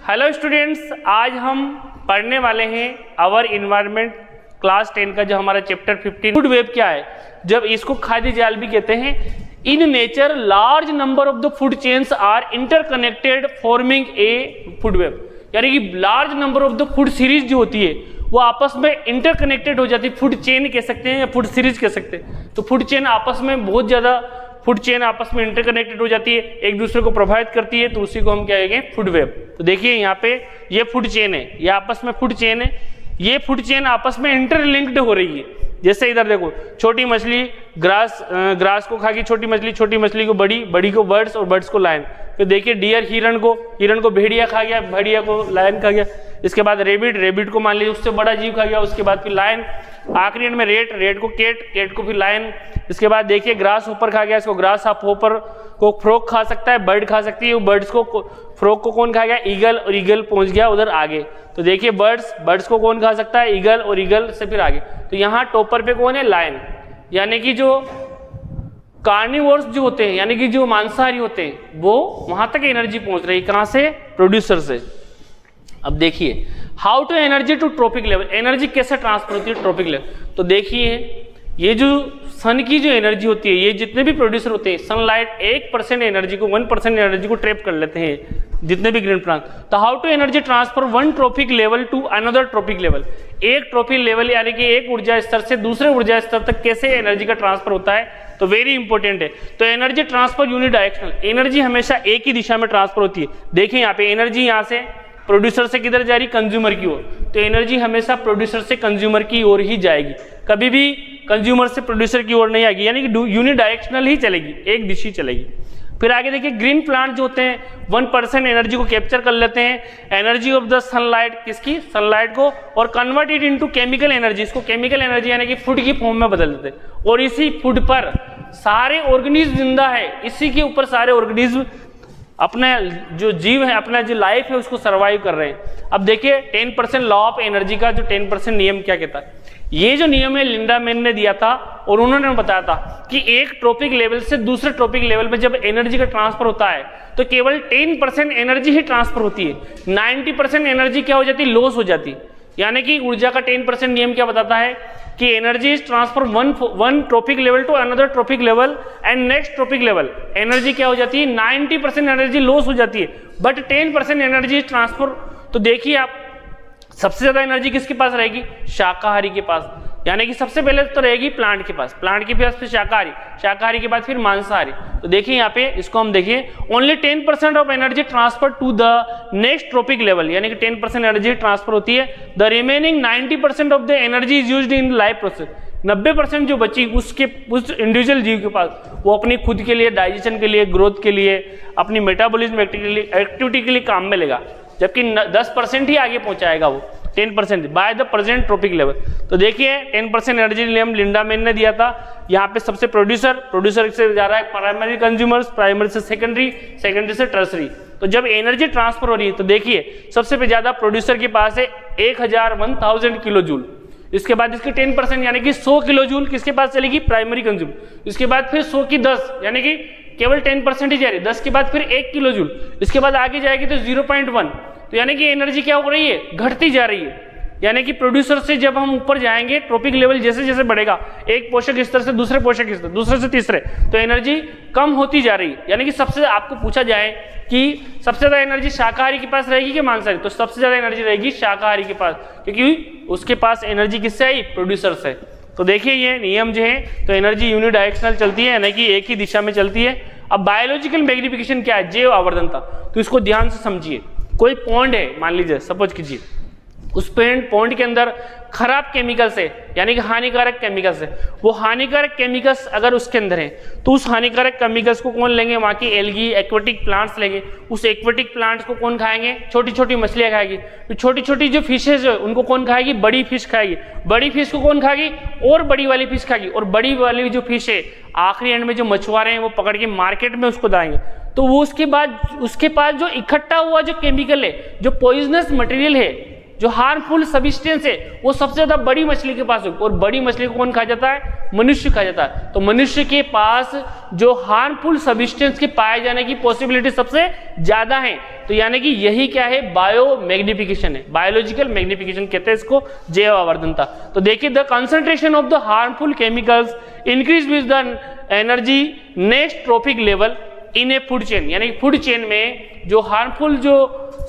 Hello students, आज हम पढ़ने वाले हैं आवर इन्वायरमेंट क्लास 10 का जो हमारा चैप्टर 15 फूड वेब क्या है। जब इसको खाद्य जाल भी कहते हैं। In nature large number of the food chains are interconnected forming a food web, यानी कि large number of the food series जो होती है वो आपस में इंटरकनेक्टेड हो जाती है। फूड चेन कह सकते हैं या फूड सीरीज कह सकते हैं। तो फूड चेन आपस में बहुत ज्यादा फूड चेन आपस में इंटरकनेक्टेड हो जाती है, एक दूसरे को प्रभावित करती है, तो उसी को हम क्या कहेंगे, फूड वेब। तो देखिए यहाँ पे ये फूड चेन है, ये आपस में फूड चेन है, ये फूड चेन आपस में इंटरलिंक्ड हो रही है। जैसे इधर देखो, छोटी मछली ग्रास को खा गई छोटी मछली को बड़ी को बर्ड्स और बर्ड्स को लायन। फिर देखिए डियर हिरण को भेड़िया खा गया, भेड़िया को लायन खा गया। इसके बाद रेबिट को मान लीजिए उससे बड़ा जीव खा गया, उसके बाद फिर लायन। आखिरी में रेट को केट को फिर लायन। इसके बाद देखिए ग्रास ऊपर खा गया, इसको ग्रास ऊपर को फ्रॉग खा सकता है, बर्ड खा सकती है। बर्ड्स को फ्रॉग को कौन खा गया, ईगल, और ईगल पहुंच गया उधर आगे। तो देखिए बर्ड्स को कौन खा सकता है, ईगल, और ईगल से फिर आगे। तो यहाँ टॉपर पे कौन है, लायन। यानी कि जो कार्निवोर्स जो होते हैं, यानी कि जो मांसाहारी होते हैं, वो वहां तक एनर्जी पहुंच रही है। कहां से, प्रोड्यूसर से। अब देखिए how to energy to trophic level, energy कैसे ट्रांसफर होती है ट्रॉपिक लेवल। तो देखिए ये जो सन की जो एनर्जी होती है, ये जितने भी प्रोड्यूसर होते हैं, सनलाइट 1% एनर्जी को 1% एनर्जी को ट्रैप कर लेते हैं जितने भी ग्रीन प्लांट। तो how to energy transfer one trophic level to another trophic level, एक ट्रॉपिक लेवल यानी कि एक ऊर्जा स्तर से दूसरे ऊर्जा स्तर तक कैसे एनर्जी का ट्रांसफर होता है, तो वेरी इंपॉर्टेंट है। तो एनर्जी ट्रांसफर यूनिडायरेक्शनल, एनर्जी हमेशा एक ही दिशा में ट्रांसफर होती है। देखिए यहाँ पे एनर्जी यहाँ से प्रोड्यूसर से किधर जा रही, कंज्यूमर की ओर। तो एनर्जी हमेशा प्रोड्यूसर से कंज्यूमर की ओर ही जाएगी, कभी भी कंज्यूमर से प्रोड्यूसर की ओर नहीं आएगी, यानी कि यूनिडायरेक्शनल ही चलेगी, एक दिशा चलेगी। फिर आगे देखिए ग्रीन प्लांट जो होते हैं 1% एनर्जी को कैप्चर कर लेते हैं, एनर्जी ऑफ द सनलाइट, किसकी, सनलाइट को, और convert it into chemical energy, इसको केमिकल एनर्जी यानी कि फूड की फॉर्म में बदल देते हैं। और इसी फूड पर सारे ऑर्गेनिज्म जिंदा है, इसी के ऊपर सारे ऑर्गेनिज्म अपने जो जीव है, अपना जो लाइफ है उसको सरवाइव कर रहे हैं। अब देखिए 10% लॉ ऑफ एनर्जी का जो 10% नियम क्या कहता है। ये जो नियम है लिंडा मैन ने दिया था, और उन्होंने बताया था कि एक ट्रॉपिक लेवल से दूसरे ट्रॉपिक लेवल में जब एनर्जी का ट्रांसफर होता है तो केवल 10% एनर्जी ही ट्रांसफर होती है, 90% एनर्जी क्या हो जाती है, लॉस हो जाती है। यानी कि ऊर्जा का 10% नियम क्या बताता है कि energy is transfer one trophic level to another trophic level and next trophic level. Energy क्या हो जाती है, 90% एनर्जी लॉस हो जाती है, बट 10% एनर्जी इज ट्रांसफर। तो देखिए आप, सबसे ज्यादा एनर्जी किसके पास रहेगी, शाकाहारी के पास, यानी कि सबसे पहले तो रहेगी प्लांट के पास, प्लांट के पास फिर शाकाहारी के बाद फिर मांसाहारी। तो देखिए यहाँ पे इसको हम देखिए, only 10% of energy transfer to the next trophic level, यानी कि 10% एनर्जी ट्रांसफर होती है। The remaining 90% of the energy is used in life process, 90% जो बची उस इंडिविजुअल जीव के पास, वो अपनी खुद के लिए, डाइजेशन के लिए, ग्रोथ के लिए, अपनी मेटाबॉलिज्म एक्टिविटी के लिए काम में लेगा, जबकि 10% ही आगे पहुंचाएगा वो 10% by the present trophic level. तो देखिए 10% एनर्जी नियम लिंडा मैन ने दिया था। यहाँ पे सबसे प्रोड्यूसर से जा रहा है प्राइमरी कंज्यूमर्स, प्राइमरी से सेकेंडरी से टर्सरी। तो जब एनर्जी ट्रांसफर हो रही है तो देखिए सबसे पे ज्यादा प्रोड्यूसर के पास है 1000 किलो जूल। इसके बाद इसके 10% यानी कि 100 किलो जूल किसके पास चलेगी, प्राइमरी कंज्यूमर। इसके बाद फिर 100 की 10 यानी कि केवल 10% ही जा रही है, 10 के बाद फिर 1 किलो जूल। इसके बाद आगे जाएगी तो 0.1, तो यानी कि एनर्जी क्या हो रही है, घटती जा रही है। यानी कि प्रोड्यूसर से जब हम ऊपर जाएंगे, ट्रॉपिक लेवल जैसे जैसे बढ़ेगा, एक पोषक स्तर से दूसरे पोषक स्तर, दूसरे से तीसरे, तो एनर्जी कम होती जा रही है। यानी कि सबसे, आपको पूछा जाए कि सबसे ज्यादा एनर्जी शाकाहारी के पास रहेगी कि मांसाहारी, तो सबसे ज्यादा एनर्जी रहेगी शाकाहारी के पास, क्योंकि उसके पास एनर्जी किससे आई, प्रोड्यूसर से। तो देखिए ये नियम जो है, तो एनर्जी यूनिडायरेक्शनल चलती है, यानी कि एक ही दिशा में चलती है। अब बायोलॉजिकल मैग्निफिकेशन क्या है, जैव आवर्धनता, तो इसको ध्यान से समझिए। कोई पॉन्ड है, मान लीजिए, सपोज कीजिए, उस पॉन्ड के अंदर खराब केमिकल्स है, यानी कि हानिकारक केमिकल्स है। वो हानिकारक केमिकल्स अगर उसके अंदर है तो उस हानिकारक केमिकल्स को कौन लेंगे, वहाँ की एल्गी, एक्वेटिक प्लांट्स लेंगे। उस एक्वेटिक प्लांट्स को कौन खाएंगे, छोटी छोटी मछलियाँ खाएगी। तो छोटी छोटी जो फिशेज है उनको कौन खाएगी, बड़ी फिश खाएगी। बड़ी फिश को कौन खाएगी, और बड़ी वाली फिश खाएगी। और बड़ी वाली जो फिश है आखिरी एंड में जो मछुआरे हैं वो पकड़ के मार्केट में उसको दाएंगे। तो वो उसके पास जो इकट्ठा हुआ जो केमिकल है, जो पॉइजनस मटेरियल है, जो हार्मफुल सब्सटेंस है वो सबसे ज्यादा बड़ी मछली के पास होगी, और बड़ी मछली को कौन खा जाता है? मनुष्य खा जाता है। तो मनुष्य के पास जो हार्मफुल सब्सटेंस के पाए जाने की पॉसिबिलिटी सबसे ज्यादा है। तो यानी कि यही क्या है? बायो मैग्निफिकेशन है, बायोलॉजिकल मैग्निफिकेशन कहते हैं इसको, जैव आवर्धनता। तो देखिए, the concentration of the harmful chemicals increase with the energy next trophic level in A food chain, यानी फूड चेन में जो हार्मफुल जो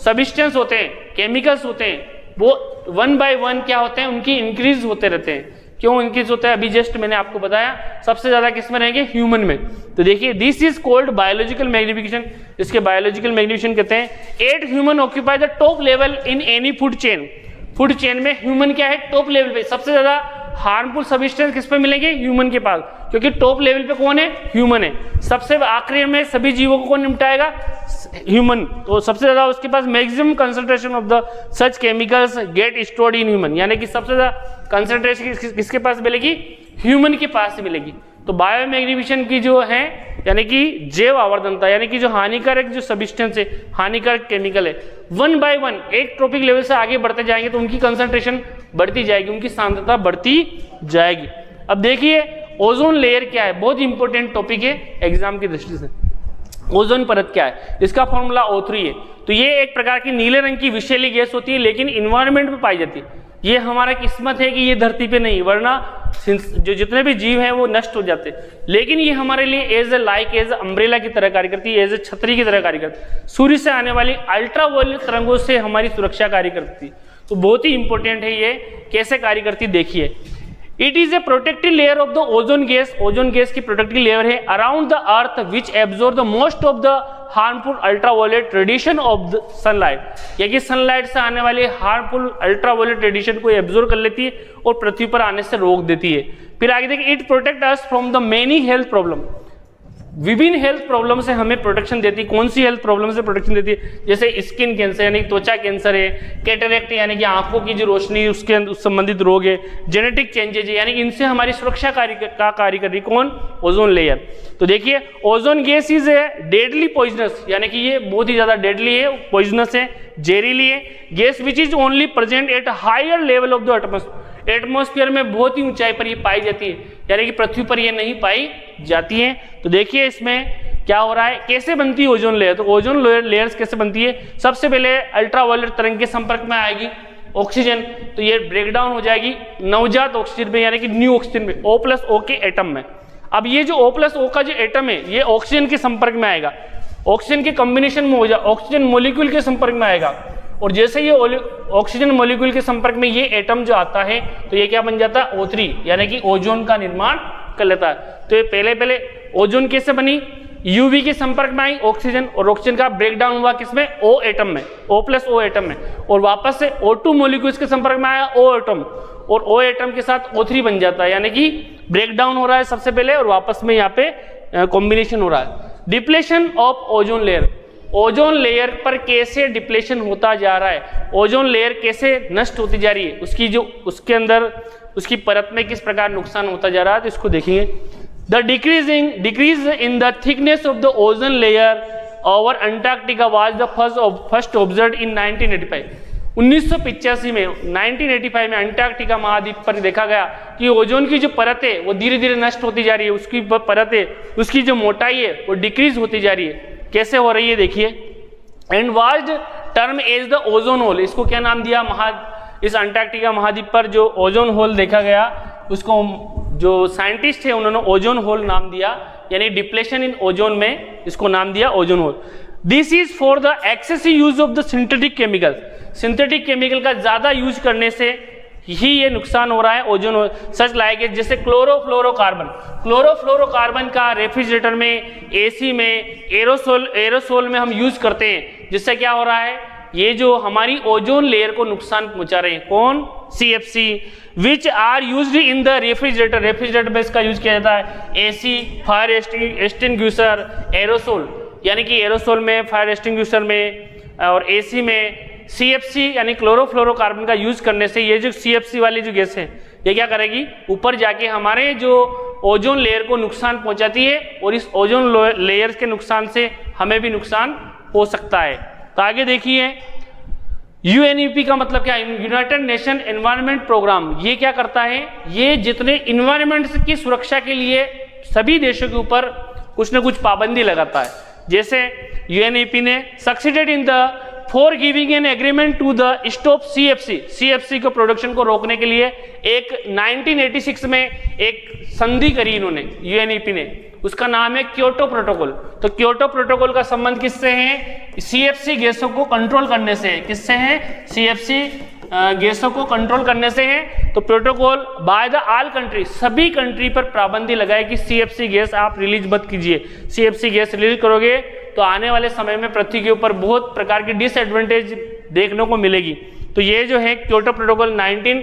सब्सटेंस होते हैं, केमिकल्स होते हैं, वो 1 by 1 क्या होते हैं? उनकी इंक्रीज होते रहते हैं। क्यों इंक्रीज होता है? अभी जस्ट मैंने आपको बताया, सबसे ज्यादा किस में रहेंगे? ह्यूमन में। तो देखिए, this is called biological magnification, इसके बायोलॉजिकल मैग्निफिकेशन कहते हैं। 8 human occupy the top level in any food chain. Food chain में ह्यूमन क्या है? टॉप लेवल पे। सबसे ज्यादा हार्मफुल सब्सटेंस किस पे मिलेंगे? ह्यूमन के पास, क्योंकि टॉप लेवल पे कौन है? ह्यूमन है। सबसे आखिरी में सभी जीवों को कौन निपटाएगा? ह्यूमन। तो सबसे ज्यादा उसके पास maximum concentration of the such chemicals get stored in human, यानी कि सबसे ज्यादा कंसंट्रेशन किसके पास मिलेगी? ह्यूमन के पास मिलेगी। तो बायो मैग्निफिकेशन की जो है, यानी कि जैव आवर्धनता, यानी कि जो हानिकारक जो सब्सटेंस है, हानिकारक केमिकल है, 1 by 1 एक ट्रॉपिक लेवल से आगे बढ़ते जाएंगे तो उनकी कंसंट्रेशन बढ़ती जाएगी, उनकी सांद्रता बढ़ती जाएगी। अब देखिए, ओजोन लेयर क्या है? बहुत इंपॉर्टेंट टॉपिक है एग्जाम की दृष्टि से। ओजोन परत क्या है? इसका फॉर्मूला O3 है। तो ये एक प्रकार की नीले रंग की विषैली गैस होती है, लेकिन इन्वायरमेंट में पाई जाती है। ये हमारा किस्मत है कि ये धरती पे नहीं, वरना जो जितने भी जीव हैं वो नष्ट हो जाते। लेकिन ये हमारे लिए एज ए अम्ब्रेला की तरह कार्य करती है, एज ए छतरी की तरह कार्य करती है। सूर्य से आने वाली अल्ट्रावायलेट तरंगों से हमारी सुरक्षा कार्य करती है। तो बहुत ही इंपॉर्टेंट है ये, कैसे कार्य करती देखिए। It is a protective layer of the ozone gas. Ozone gas की प्रोटेक्टिव लेयर है around the earth which absorb the most of the harmful ultraviolet radiation of the sunlight, यानी सनलाइट से आने वाले हार्मफुल अल्ट्रावायलेट रेडिएशन को absorb कर लेती है और पृथ्वी पर आने से रोक देती है। फिर आगे देखिए, it protect us from the many health problem. विभिन्न हेल्थ प्रॉब्लम से हमें प्रोटेक्शन देती है। कौन सी हेल्थ प्रॉब्लम से प्रोटेक्शन देती है? जैसे स्किन कैंसर यानी त्वचा कैंसर है, कैटरेक्ट यानी कि आंखों की जो रोशनी उसके संबंधित रोग है, जेनेटिक चेंजेज है, यानी कि इनसे हमारी सुरक्षा कार्य कर रही कौन? Ozone layer. तो देखिए, ozone gas is a deadly poisonous, यानी कि ये बहुत ही ज्यादा डेडली है, पॉइजनस है, जहरीली है। Gas which is only present at higher level of the atmosphere. Atmosphere में बहुत ही ऊंचाई पर ये पाई जाती है, यानी कि पृथ्वी पर ये नहीं पाई जाती है। तो देखिए इसमें क्या हो रहा है, कैसे बनती है ओजोन लेयर। तो ओजोन लेयर्स कैसे बनती है? सबसे पहले अल्ट्रावायलेट तरंग के संपर्क में आएगी ऑक्सीजन, तो ये ब्रेक डाउन हो जाएगी नवजात ऑक्सीजन में, यानी कि न्यू ऑक्सीजन में, O+O के एटम में। अब ये जो O+O का जो एटम है, ये ऑक्सीजन के संपर्क में आएगा, ऑक्सीजन के कॉम्बिनेशन में हो जाए, ऑक्सीजन मॉलिक्यूल के संपर्क में आएगा, और जैसे ये ऑक्सीजन मॉलिक्यूल के संपर्क में ये एटम जो आता है, तो ये क्या बन जाता है? O3, यानी कि ओजोन का निर्माण कर लेता है। तो ये पहले ओजोन कैसे बनी? यूवी के संपर्क में आई ऑक्सीजन, और ऑक्सीजन का ब्रेक डाउन हुआ किसमें? O एटम में, O+O एटम में, और वापस से O2 मॉलिक्यूल्स के संपर्क में आया O एटम, और O एटम के साथ O3 बन जाता है, यानी कि ब्रेक डाउन हो रहा है सबसे पहले, और वापस में यहाँ पे कॉम्बिनेशन हो रहा है। Depletion of ozone layer. Ozone layer पर कैसे डिप्लेशन होता जा रहा है, ओजोन लेयर कैसे नष्ट होती जा रही है, उसकी जो उसके अंदर उसकी परत में किस प्रकार नुकसान होता जा रहा है, तो इसको देखेंगे। The decrease in the thickness of the ozone layer over Antarctica was the first observed in 1985। 1985 में 1985 में अंटार्कटिका महाद्वीप पर देखा गया कि ओजोन की जो परत है वो धीरे धीरे नष्ट होती जा रही है, उसकी परत है, उसकी जो मोटाई है वो डिक्रीज होती जा रही है। कैसे हो रही है देखिए। And was term as the ozone hole. इसको क्या नाम दिया? इस अंटार्कटिका महाद्वीप पर जो ओजोन होल देखा गया, उसको जो साइंटिस्ट है उन्होंने ओजोन होल नाम दिया, यानी डिप्लेशन इन ओजोन में इसको नाम दिया ozone hole. This is for the excessive use of the synthetic chemical. Synthetic chemical का ज्यादा यूज करने से ही ये नुकसान हो रहा है ओजोन होल। सच लाइक जैसे क्लोरोफ्लोरोकार्बन, क्लोरोफ्लोरोकार्बन का रेफ्रिजरेटर में, एसी में, एरोसोल में हम यूज करते हैं, जिससे क्या हो रहा है, ये जो हमारी ओजोन लेयर को नुकसान पहुंचा रहे हैं। कौन? CFC, which are used in the refrigerator. Refrigerator में इसका यूज किया जाता है। AC, फायर एक्सटिंग्विशर, एरोसोल, यानी कि एरोसोल में, फायर एक्सटिंग्विशर में और AC में CFC यानी क्लोरोफ्लोरोकार्बन का यूज करने से ये जो CFC वाली जो गैस है, ये क्या करेगी, ऊपर जाके हमारे जो ओजोन लेयर को नुकसान पहुंचाती है, और इस ओजोन लेयर के नुकसान से हमें भी नुकसान हो सकता है। तो आगे देखिए, यूएनईपी का मतलब क्या है? United Nation Environment Programme. ये क्या करता है? ये जितने इन्वायरमेंट की सुरक्षा के लिए सभी देशों के ऊपर कुछ ना कुछ पाबंदी लगाता है। जैसे यूएनईपी ने succeeded in the for giving an agreement to the stop CFC को प्रोडक्शन को रोकने के लिए एक 1986 में एक संधि करी इन्होंने, यूएनईपी ने, उसका नाम है क्योटो प्रोटोकॉल। तो क्योटो प्रोटोकॉल का संबंध किससे है? सीएफसी गैसों को कंट्रोल करने से है। किससे है? सीएफसी गैसों को कंट्रोल करने से है। तो protocol by the all country, सभी कंट्री पर पाबंदी लगाए कि सीएफसी गैस आप रिलीज मत कीजिए। सीएफसी गैस रिलीज करोगे तो आने वाले समय में पृथ्वी के ऊपर बहुत प्रकार की डिसएडवांटेज देखने को मिलेगी। तो ये जो है क्योटो प्रोटोकॉल 19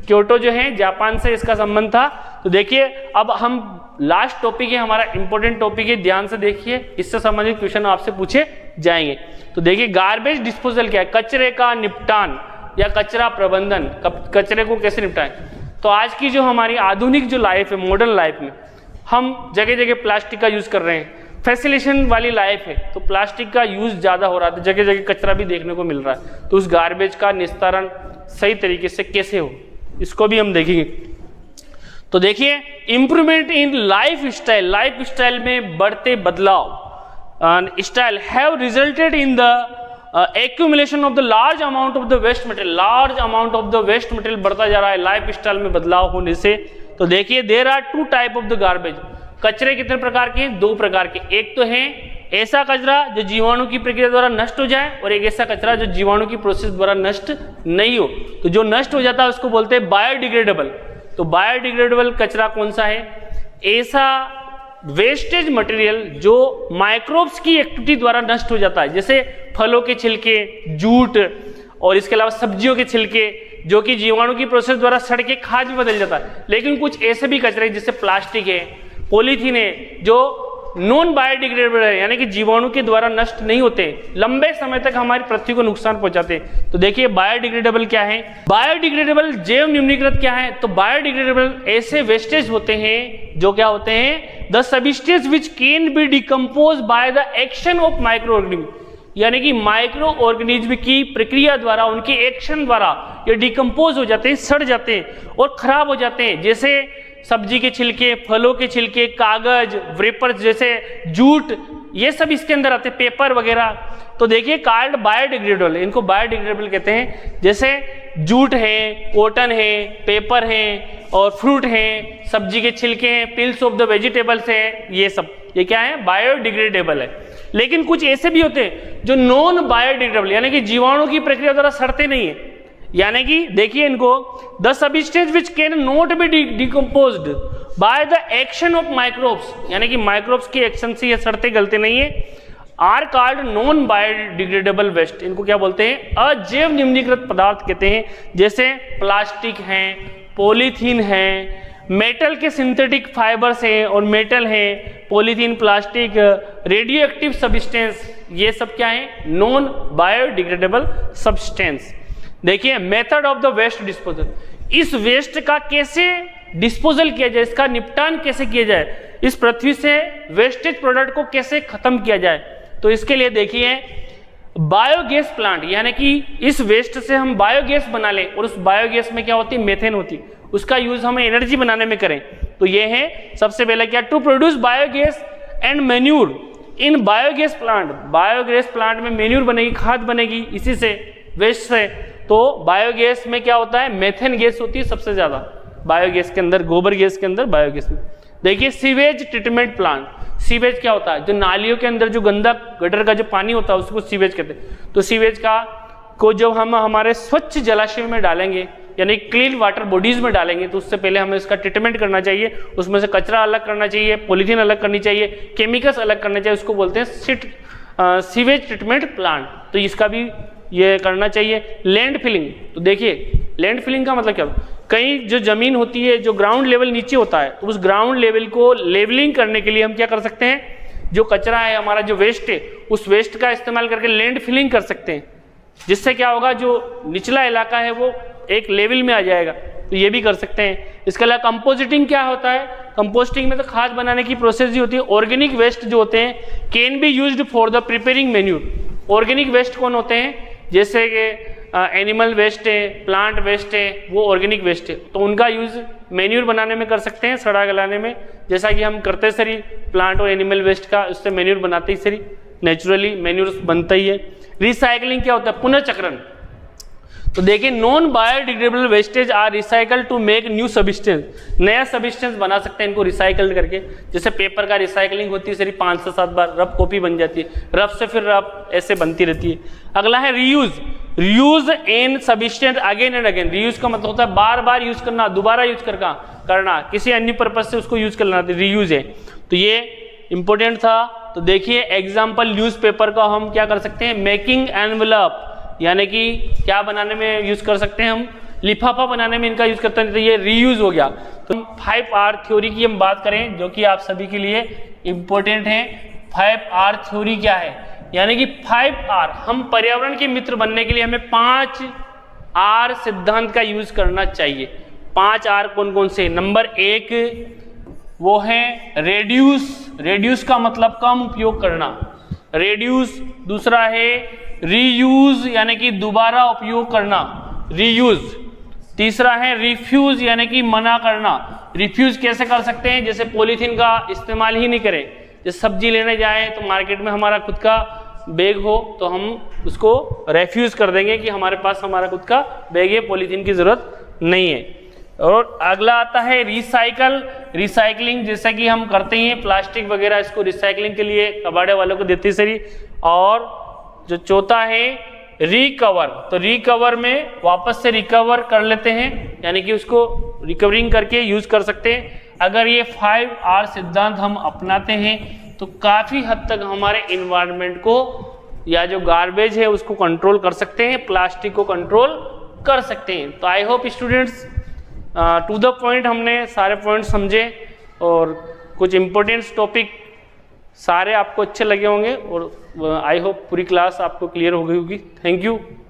क्योटो जो है जापान से इसका संबंध था। तो देखिए अब हम लास्ट टॉपिक है, हमारा इंपॉर्टेंट टॉपिक है, ध्यान से देखिए, इससे संबंधित क्वेश्चन आपसे पूछे जाएंगे। तो देखिए गार्बेज डिस्पोजल क्या है? कचरे का निपटान या कचरा प्रबंधन, कचरे को कैसे निपटाएं। तो आज की जो हमारी आधुनिक जो लाइफ है, मॉडर्न लाइफ में हम जगह जगह प्लास्टिक का यूज कर रहे हैं, फैसिलेशन वाली लाइफ है, तो प्लास्टिक का यूज ज्यादा हो रहा है, जगह जगह कचरा भी देखने को मिल रहा है। तो उस गार्बेज का निस्तारण सही तरीके से कैसे हो, इसको भी हम देखेंगे। तो देखिए इंप्रूवमेंट इन लाइफ स्टाइल में बढ़ते बदलाव style have resulted in the accumulation of the large amount of the waste material बढ़ता जा रहा है लाइफ स्टाइल में बदलाव होने से। तो देखिए there are 2 type of the garbage. कचरे कितने प्रकार के? 2 प्रकार के। एक तो है ऐसा कचरा जो जीवाणु की प्रक्रिया द्वारा नष्ट हो जाए, और एक ऐसा कचरा जो जीवाणु की प्रोसेस द्वारा नष्ट नहीं हो। तो जो नष्ट हो जाता है उसको बोलते हैं बायोडिग्रेडेबल। तो बायोडिग्रेडेबल कचरा कौन सा है? ऐसा वेस्टेज मटेरियल जो माइक्रोब्स की एक्टिविटी द्वारा नष्ट हो जाता है, जैसे फलों के छिलके, जूट, और इसके अलावा सब्जियों के छिलके, जो कि जीवाणु की प्रोसेस द्वारा सड़ के खाद में बदल जाता है। लेकिन कुछ ऐसे भी कचरे जैसे प्लास्टिक है, पॉलीथीन है, जो नॉन बायोडिग्रेडेबल है, यानी कि जीवाणु के द्वारा नष्ट नहीं होते, लंबे समय तक हमारी पृथ्वी को नुकसान पहुंचाते। तो देखिए बायोडिग्रेडेबल क्या है? बायोडिग्रेडेबल जैव निम्नीकृत क्या है? तो बायोडिग्रेडेबल ऐसे वेस्टेज होते हैं जो क्या होते हैं? The substance which can be decompose by the action of micro organism, यानी कि माइक्रो ऑर्गेनिज्म की प्रक्रिया द्वारा, उनके एक्शन द्वारा ये डिकम्पोज हो जाते हैं, सड़ जाते हैं और खराब हो जाते हैं। जैसे सब्जी के छिलके, फलों के छिलके, कागज, वेपर्स जैसे जूट, ये सब इसके अंदर आते हैं, पेपर वगैरह। तो देखिए कार्ड बायोडिग्रेडेबल, इनको बायोडिग्रेडेबल कहते हैं। जैसे जूट है, कॉटन है, पेपर है और फ्रूट है, सब्जी के छिलके हैं, पिल्स ऑफ द वेजिटेबल्स है, ये सब ये क्या है? बायोडिग्रेडेबल है। लेकिन कुछ ऐसे भी होते हैं जो नॉन बायोडिग्रेडेबल, यानी कि जीवाणु की प्रक्रिया द्वारा सड़ते नहीं है। यानी कि देखिए इनको the substance which can not be decomposed by the action of microbes, यानी कि माइक्रोब्स की एक्शन से ये सड़ते गलते नहीं है, are called non biodegradable waste. इनको क्या बोलते हैं? अजैव निम्नीकृत पदार्थ कहते हैं। जैसे प्लास्टिक है, पॉलीथीन है, मेटल के सिंथेटिक फाइबर्स हैं और मेटल है, polythene, plastic, radio active substance, ये सब क्या है? Non biodegradable substance. देखिए method of the waste disposal, इस वेस्ट का कैसे डिस्पोजल किया जाए, इसका निपटान कैसे किया जाए, इस पृथ्वी से वेस्टेज प्रोडक्ट को कैसे खत्म किया जाए। तो इसके लिए देखिए बायोगैस प्लांट, यानी कि इस वेस्ट से हम बायोगैस बना लें, और उस बायोगैस में क्या होती है? मीथेन होती, उसका यूज हमें एनर्जी बनाने में करें। तो ये है सबसे पहले क्या? To produce biogas and manure in biogas plant. Biogas plant में मैन्यूर बनेगी, खाद बनेगी इसी से, वेस्ट से। तो बायोगैस में क्या होता है? मेथेन गैस होती है सबसे ज्यादा बायोगैस के अंदर, गोबर गैस के अंदर, बायोगैस में। देखिए सीवेज ट्रीटमेंट प्लांट, सीवेज क्या होता है? जो नालियों के अंदर जो गंदा गटर का जो पानी होता है उसको सीवेज कहते हैं। तो सीवेज को जब हम हमारे स्वच्छ जलाशय में डालेंगे, यानी क्लीन वाटर बॉडीज में डालेंगे, तो उससे पहले हमें इसका ट्रीटमेंट करना चाहिए, उसमें से कचरा अलग करना चाहिए, पॉलीथीन अलग करनी चाहिए, केमिकल्स अलग करने चाहिए, उसको बोलते हैं सीवेज ट्रीटमेंट प्लांट। तो इसका भी ये करना चाहिए। लैंड फिलिंग, तो देखिए लैंड फिलिंग का मतलब क्या? कहीं जो जमीन होती है, जो ग्राउंड लेवल नीचे होता है, तो उस ग्राउंड लेवल को लेवलिंग करने के लिए हम क्या कर सकते हैं? जो कचरा है, हमारा जो वेस्ट है, उस वेस्ट का इस्तेमाल करके लैंड फिलिंग कर सकते हैं, जिससे क्या होगा? जो निचला इलाका है वो एक लेवल में आ जाएगा। तो ये भी कर सकते हैं। इसके अलावा कंपोजिटिंग क्या होता है? कंपोस्टिंग में तो खाद बनाने की प्रोसेस ही होती है। ऑर्गेनिक वेस्ट जो होते हैं can be used for the preparing manure. Organic waste कौन होते हैं? जैसे कि एनिमल वेस्ट है, प्लांट वेस्ट है, वो ऑर्गेनिक वेस्ट है, तो उनका यूज़ मैन्यूर बनाने में कर सकते हैं, सड़ा गलाने में, जैसा कि हम करते सरी प्लांट और एनिमल वेस्ट का, उससे मैन्यूर बनाते ही सरी, नेचुरली मैन्यूर बनता ही है। रिसाइकलिंग क्या होता है? पुनर्चक्रण। तो देखिए non biodegradable wastage are recycle to make new substance, नया सब्सटेंस बना सकते हैं इनको रिसाइकल करके। जैसे पेपर का रिसाइकलिंग होती है सिर्फ 5 से 7 बार, रफ कॉपी बन जाती है, रफ से फिर रफ ऐसे बनती रहती है। अगला है reuse, reuse in substance again and again. Reuse का मतलब होता है बार बार यूज करना, दोबारा यूज करना, किसी अन्य पर्पज से उसको यूज करना, रीयूज है। तो ये इंपॉर्टेंट था। तो देखिए एग्जाम्पल न्यूज़पेपर का हम क्या कर सकते हैं, मेकिंग एनवेलप, यानी कि क्या बनाने में यूज कर सकते हैं हम, लिफाफा बनाने में इनका यूज करते हैं, तो ये रीयूज हो गया। तो 5R थ्योरी की हम बात करें जो कि आप सभी के लिए इंपॉर्टेंट है। 5R थ्योरी क्या है, यानी कि 5R, हम पर्यावरण के मित्र बनने के लिए हमें 5R सिद्धांत का यूज करना चाहिए। 5R कौन कौन से? नंबर 1 वो है रेड्यूस, रेड्यूस का मतलब कम उपयोग करना, रेड्यूस। दूसरा है रीयूज, यानी कि दोबारा उपयोग करना, रीयूज। तीसरा है रिफ्यूज, यानी कि मना करना। रिफ्यूज कैसे कर सकते हैं? जैसे पॉलीथीन का इस्तेमाल ही नहीं करें, जैसे सब्जी लेने जाएं तो मार्केट में हमारा खुद का बैग हो तो हम उसको रेफ्यूज कर देंगे कि हमारे पास हमारा खुद का बैग है, पॉलीथीन की जरूरत नहीं है। और अगला आता है रिसाइकल, रिसाइकलिंग जैसा कि हम करते हैं प्लास्टिक वगैरह, इसको रिसाइकलिंग के लिए कबाड़े वालों को देती सरी। और जो चौथा है रिकवर, तो रिकवर में वापस से रिकवर कर लेते हैं, यानी कि उसको रिकवरिंग करके यूज कर सकते हैं। अगर ये 5R सिद्धांत हम अपनाते हैं तो काफ़ी हद तक हमारे इन्वायरमेंट को या जो गार्बेज है उसको कंट्रोल कर सकते हैं, प्लास्टिक को कंट्रोल कर सकते हैं। तो I hope students to the point हमने सारे पॉइंट समझे और कुछ इम्पोर्टेंट टॉपिक सारे आपको अच्छे लगे होंगे और आई होप पूरी क्लास आपको क्लियर हो गई होगी। Thank you.